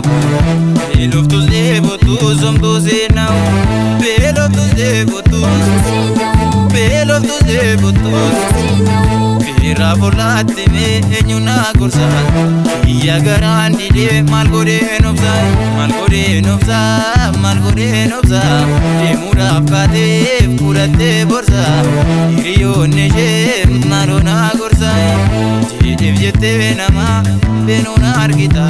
qabu beeloftus deebotus somtus seenau beeloftus deebotus beeloftus deebotus Fira volatti me eenyuna gorsa kiyya garaan didee maal godheen obsa deemuudhaaf kaateef fudhattee borsa hiriyoonni ishee maalona gorsa jedheef jettee nama beenuuna argita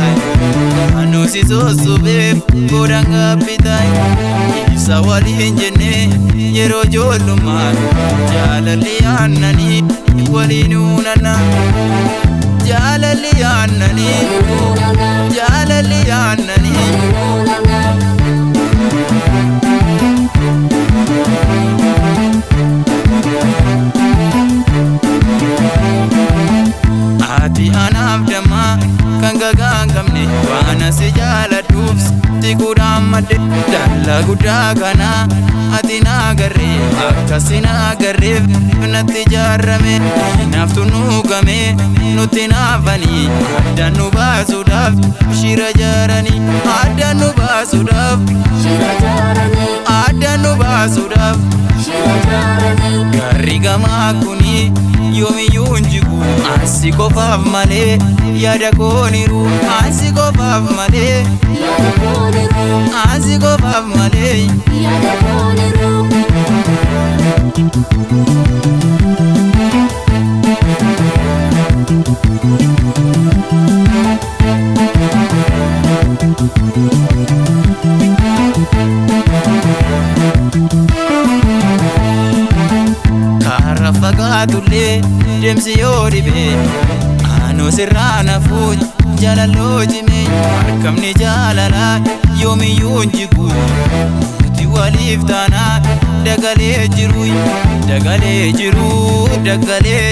naannoo si sossobeef godhan gaabbita isa waliin jennee yeroo ijoollummaa jaalalli aannanii waliin uunana jaalalli aannanii ati anaaf dammaa kan gagaan qabne waan asi jaaladhuuf tikuudhaan madde dalla guddaa kana ati naagarree akkasi naagarreef natti jaarrame naaftu nuugame nutti naafanii addaan nu baasuudhaaf shira jaaranii addaan nu baasuudhaaf garri gamaa kuni yoomiyyuu hinjigu ansi qofaaf malee yaada kooniru ansi qofaaf malee karaa fagaatullee deemsi yoo dhibee anoo sirraa nafuuj jaalalloo jimee harkamni jaalalaa yoomiyyuu hinjigu nuti waliif taanaa dagalee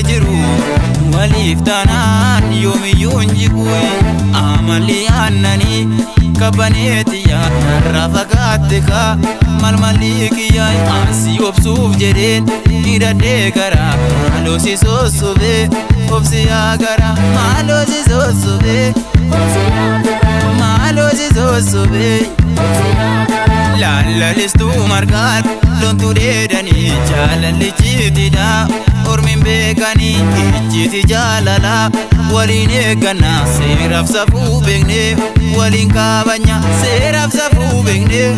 jiru waliif taanaan yoomiyyuu hinjigu amalli aannanii kabbaneetiyaa narraa fagaatte kaa malmalli kiyyaa ansi obsuuf jedheen hidhadhee garaa maaloo si sossobee obsi yaa garaa maaloo si sossobee laalalistuu margaan lontuu dheedanii jaalalli jiitidhaa ormiin beekanii ijjiiti jaalalaa waliin eeggannaa seeraaf safuu beeknee waliin kaabanya seeraaf safuu beeknee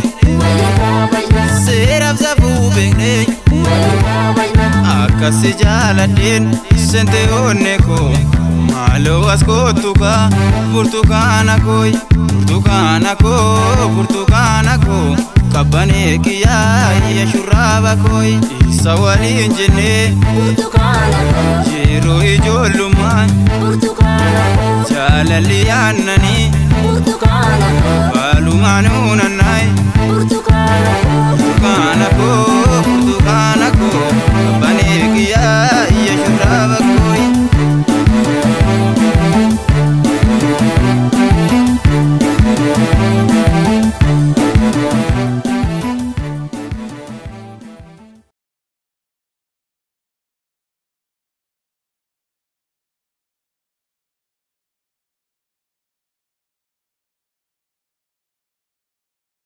akkasi jaaladheen sente onne koo maaloo as kootukaa burtukaana koo kabbanee kiyyaa iyya shurraaba kooy isa waliin jennee yeroo ijoollummaa jaalalli aannanii baalumaan uunannaay burtukaana koo kabbanee kiyyaa iyya shurraaba kooy